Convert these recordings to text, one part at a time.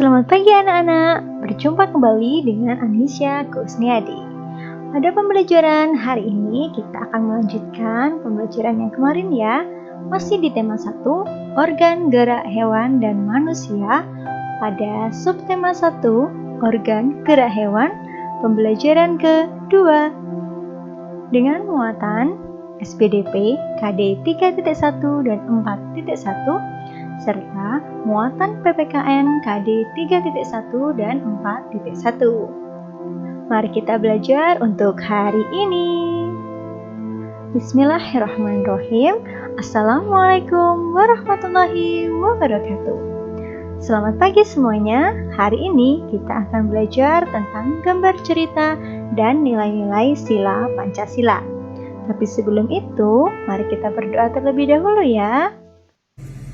Selamat pagi anak-anak, berjumpa kembali dengan Anisya Kusniadi. Pada pembelajaran hari ini kita akan melanjutkan pembelajaran yang kemarin ya. Masih di tema 1, organ gerak hewan dan manusia. Pada subtema 1, organ gerak hewan, pembelajaran kedua. Dengan muatan SPDP KD 3.1 dan 4.1 serta muatan PPKN KD 3.1 dan 4.1. Mari kita belajar untuk hari ini. Bismillahirrahmanirrahim. Assalamualaikum warahmatullahi wabarakatuh. Selamat pagi semuanya. Hari ini kita akan belajar tentang gambar cerita dan nilai-nilai sila Pancasila. Tapi sebelum itu, mari kita berdoa terlebih dahulu ya.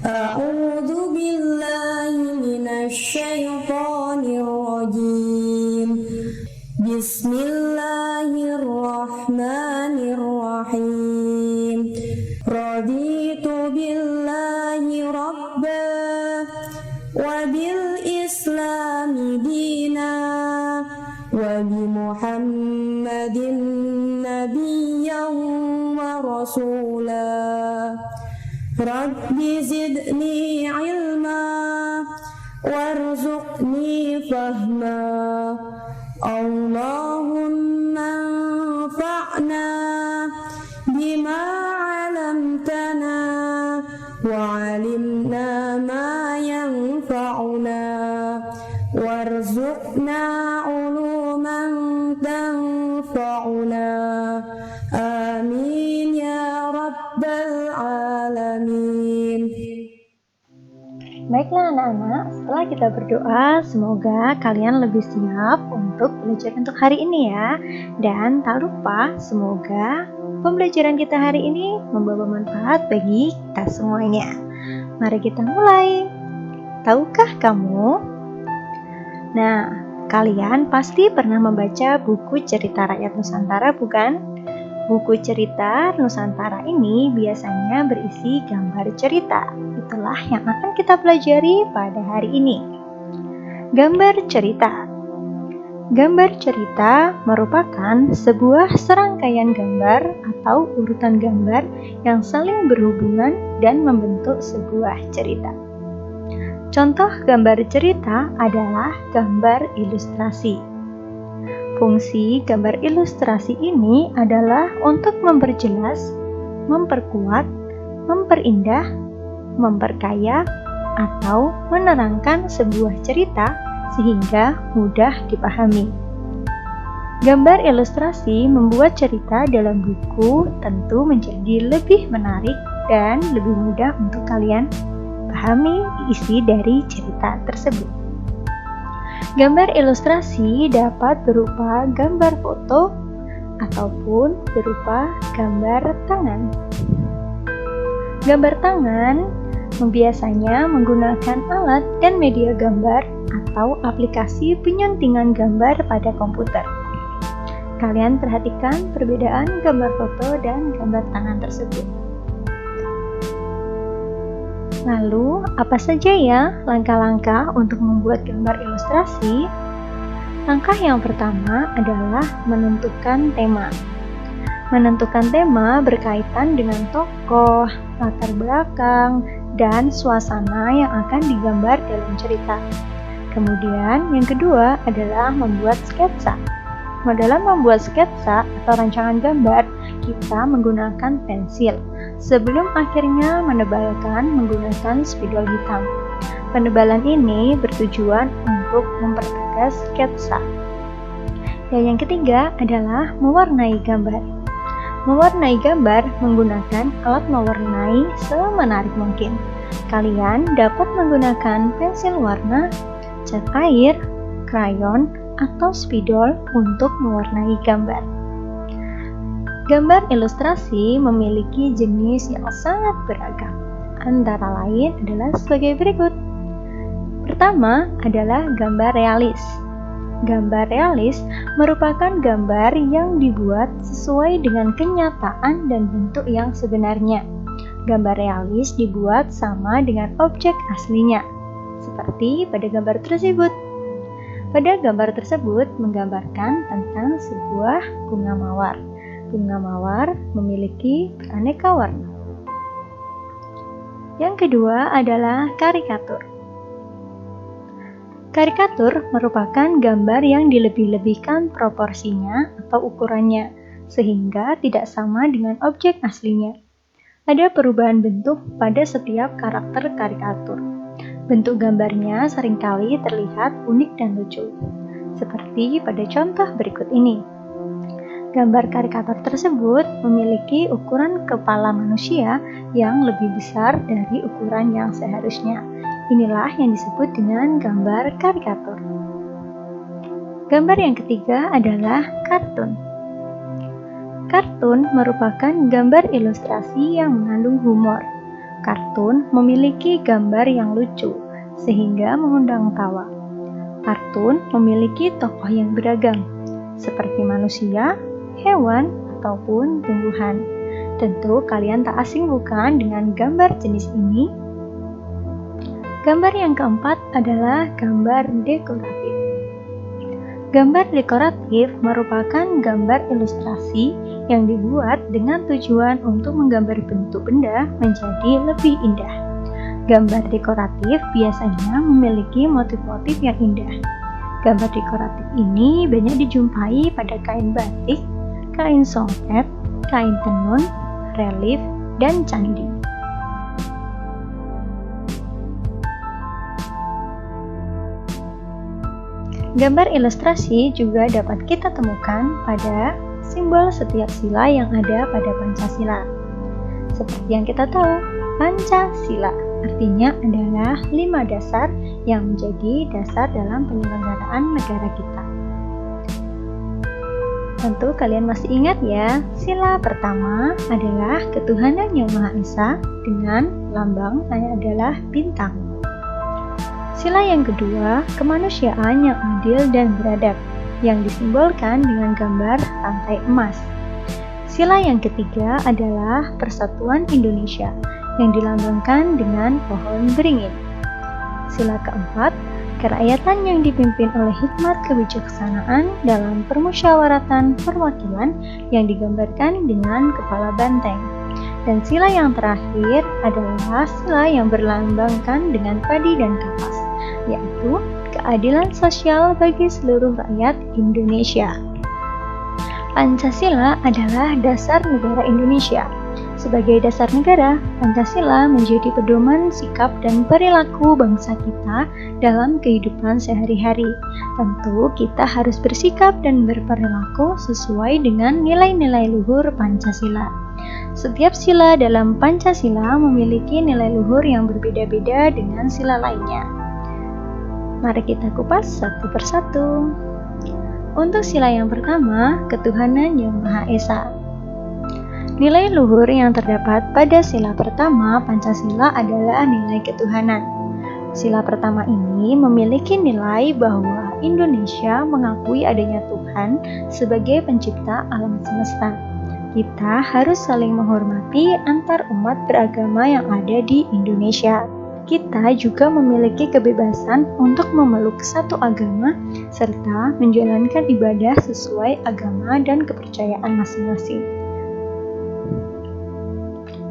A'udzu billahi minasyaitonir rajim. Bismillahirrahmanirrahim. Raditu billahi rabba wa bil islami dina wa bi Muhammadin nabiyyan wa rasulah. Rabbi zidni ilma warzuqni fahma. Allahumma anfa'na bima 'allamtana wa 'allimna ma yanfa'una warzuqna 'uluman tanfa'una. Amin ya rabbal alamin. Baiklah anak-anak, setelah kita berdoa, semoga kalian lebih siap untuk belajar untuk hari ini ya. Dan tak lupa, semoga pembelajaran kita hari ini membawa manfaat bagi kita semuanya. Mari kita mulai. Tahukah kamu? Nah, kalian pasti pernah membaca buku cerita rakyat Nusantara, bukan? Buku cerita Nusantara ini biasanya berisi gambar cerita. Itulah yang akan kita pelajari pada hari ini. Gambar cerita. Gambar cerita merupakan sebuah serangkaian gambar atau urutan gambar yang saling berhubungan dan membentuk sebuah cerita. Contoh gambar cerita adalah gambar ilustrasi. Fungsi gambar ilustrasi ini adalah untuk memperjelas, memperkuat, memperindah, memperkaya, atau menerangkan sebuah cerita sehingga mudah dipahami. Gambar ilustrasi membuat cerita dalam buku tentu menjadi lebih menarik dan lebih mudah untuk kalian pahami isi dari cerita tersebut. Gambar ilustrasi dapat berupa gambar foto ataupun berupa gambar tangan. Gambar tangan biasanya menggunakan alat dan media gambar atau aplikasi penyuntingan gambar pada komputer. Kalian perhatikan perbedaan gambar foto dan gambar tangan tersebut. Lalu, apa saja ya langkah-langkah untuk membuat gambar ilustrasi? Langkah yang pertama adalah menentukan tema. Menentukan tema berkaitan dengan tokoh, latar belakang, dan suasana yang akan digambar dalam cerita. Kemudian, yang kedua adalah membuat sketsa. Dalam membuat sketsa atau rancangan gambar, kita menggunakan pensil sebelum akhirnya menebalkan menggunakan spidol hitam. Penebalan ini bertujuan untuk mempertegas sketsa. Dan yang ketiga adalah mewarnai gambar. Mewarnai gambar menggunakan alat mewarnai semenarik mungkin. Kalian dapat menggunakan pensil warna, cat air, krayon, atau spidol untuk mewarnai gambar. Gambar ilustrasi memiliki jenis yang sangat beragam. Antara lain adalah sebagai berikut. Pertama adalah gambar realis. Gambar realis merupakan gambar yang dibuat sesuai dengan kenyataan dan bentuk yang sebenarnya. Gambar realis dibuat sama dengan objek aslinya. seperti pada gambar tersebut. Pada gambar tersebut menggambarkan tentang sebuah bunga mawar. Bunga mawar memiliki beraneka warna. Yang kedua adalah karikatur. Karikatur merupakan gambar yang dilebih-lebihkan proporsinya atau ukurannya, sehingga tidak sama dengan objek aslinya. Ada perubahan bentuk pada setiap karakter karikatur. Bentuk gambarnya seringkali terlihat unik dan lucu, seperti pada contoh berikut ini. Gambar karikatur tersebut memiliki ukuran kepala manusia yang lebih besar dari ukuran yang seharusnya. Inilah yang disebut dengan gambar karikatur. Gambar yang ketiga adalah kartun. Kartun merupakan gambar ilustrasi yang mengandung humor. Kartun memiliki gambar yang lucu, sehingga mengundang tawa. Kartun memiliki tokoh yang beragam, seperti manusia, hewan, ataupun tumbuhan. Tentu kalian tak asing bukan dengan gambar jenis ini? Gambar yang keempat adalah gambar dekoratif. Gambar dekoratif merupakan gambar ilustrasi yang dibuat dengan tujuan untuk menggambar bentuk benda menjadi lebih indah. Gambar dekoratif biasanya memiliki motif-motif yang indah. Gambar dekoratif ini banyak dijumpai pada kain batik, kain songket, kain tenun, relief, dan candi. Gambar ilustrasi juga dapat kita temukan pada simbol setiap sila yang ada pada Pancasila. Seperti yang kita tahu, Pancasila artinya adalah 5 dasar yang menjadi dasar dalam penyelenggaraan negara kita. Tentu kalian masih ingat ya, sila pertama adalah ketuhanan yang Maha Esa dengan lambang adalah bintang. Sila yang kedua, kemanusiaan yang adil dan beradab, yang disimbolkan dengan gambar rantai emas. Sila yang ketiga adalah persatuan Indonesia, yang dilambangkan dengan pohon beringin. Sila keempat, kerakyatan yang dipimpin oleh hikmat kebijaksanaan dalam permusyawaratan perwakilan yang digambarkan dengan kepala banteng. Dan sila yang terakhir adalah sila yang berlambangkan dengan padi dan kapas, yaitu keadilan sosial bagi seluruh rakyat Indonesia. Pancasila adalah dasar negara Indonesia. Sebagai dasar negara, Pancasila menjadi pedoman sikap dan perilaku bangsa kita dalam kehidupan sehari-hari. Tentu kita harus bersikap dan berperilaku sesuai dengan nilai-nilai luhur Pancasila. Setiap sila dalam Pancasila memiliki nilai luhur yang berbeda-beda dengan sila lainnya. Mari kita kupas satu persatu. Untuk sila yang pertama, ketuhanan yang Maha Esa. Nilai luhur yang terdapat pada sila pertama Pancasila adalah nilai ketuhanan. Sila pertama ini memiliki nilai bahwa Indonesia mengakui adanya Tuhan sebagai pencipta alam semesta. Kita harus saling menghormati antar umat beragama yang ada di Indonesia. Kita juga memiliki kebebasan untuk memeluk satu agama serta menjalankan ibadah sesuai agama dan kepercayaan masing-masing.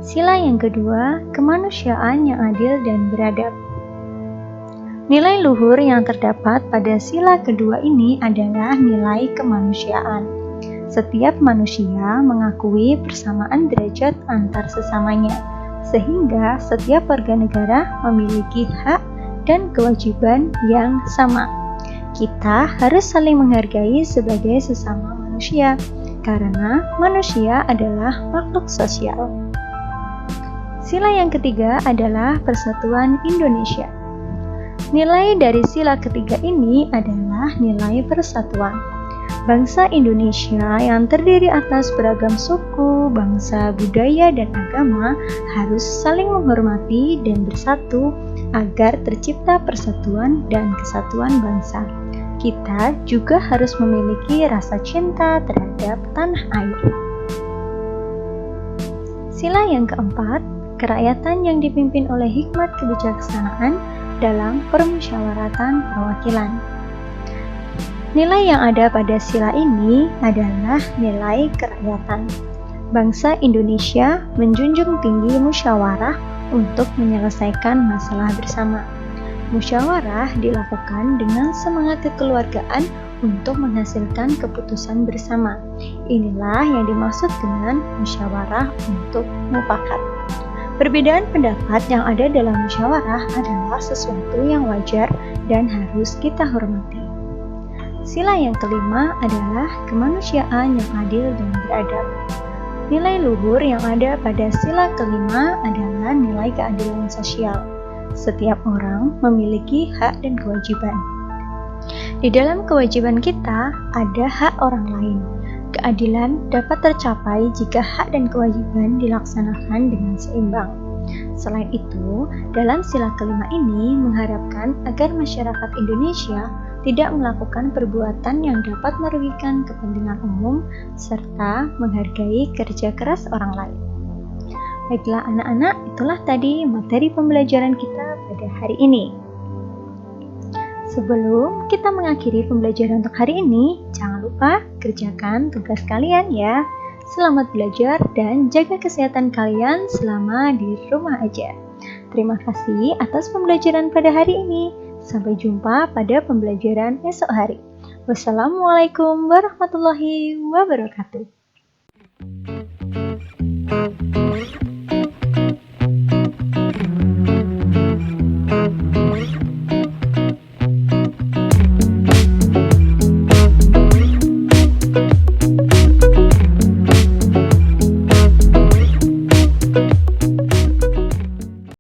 Sila yang kedua, kemanusiaan yang adil dan beradab. Nilai luhur yang terdapat pada sila kedua ini adalah nilai kemanusiaan. Setiap manusia mengakui persamaan derajat antar sesamanya, sehingga setiap warga negara memiliki hak dan kewajiban yang sama. Kita harus saling menghargai sebagai sesama manusia, karena manusia adalah makhluk sosial. Sila yang ketiga adalah persatuan Indonesia. Nilai dari sila ketiga ini adalah nilai persatuan. Bangsa Indonesia yang terdiri atas beragam suku, bangsa, budaya, dan agama harus saling menghormati dan bersatu agar tercipta persatuan dan kesatuan bangsa. Kita juga harus memiliki rasa cinta terhadap tanah air. Sila yang keempat, kerakyatan yang dipimpin oleh hikmat kebijaksanaan dalam permusyawaratan perwakilan. Nilai yang ada pada sila ini adalah nilai kerakyatan. Bangsa Indonesia menjunjung tinggi musyawarah untuk menyelesaikan masalah bersama. Musyawarah dilakukan dengan semangat kekeluargaan untuk menghasilkan keputusan bersama. Inilah yang dimaksud dengan musyawarah untuk mufakat. Perbedaan pendapat yang ada dalam musyawarah adalah sesuatu yang wajar dan harus kita hormati. Sila yang kelima adalah kemanusiaan yang adil dan beradab. Nilai luhur yang ada pada sila kelima adalah nilai keadilan sosial. Setiap orang memiliki hak dan kewajiban. Di dalam kewajiban kita ada hak orang lain. Keadilan dapat tercapai jika hak dan kewajiban dilaksanakan dengan seimbang. Selain itu, dalam sila kelima ini mengharapkan agar masyarakat Indonesia tidak melakukan perbuatan yang dapat merugikan kepentingan umum serta menghargai kerja keras orang lain. Baiklah anak-anak, itulah tadi materi pembelajaran kita pada hari ini. Sebelum kita mengakhiri pembelajaran untuk hari ini, jangan lupa kerjakan tugas kalian ya. Selamat belajar dan jaga kesehatan kalian selama di rumah aja. Terima kasih atas pembelajaran pada hari ini. Sampai jumpa pada pembelajaran esok hari. Wassalamualaikum warahmatullahi wabarakatuh.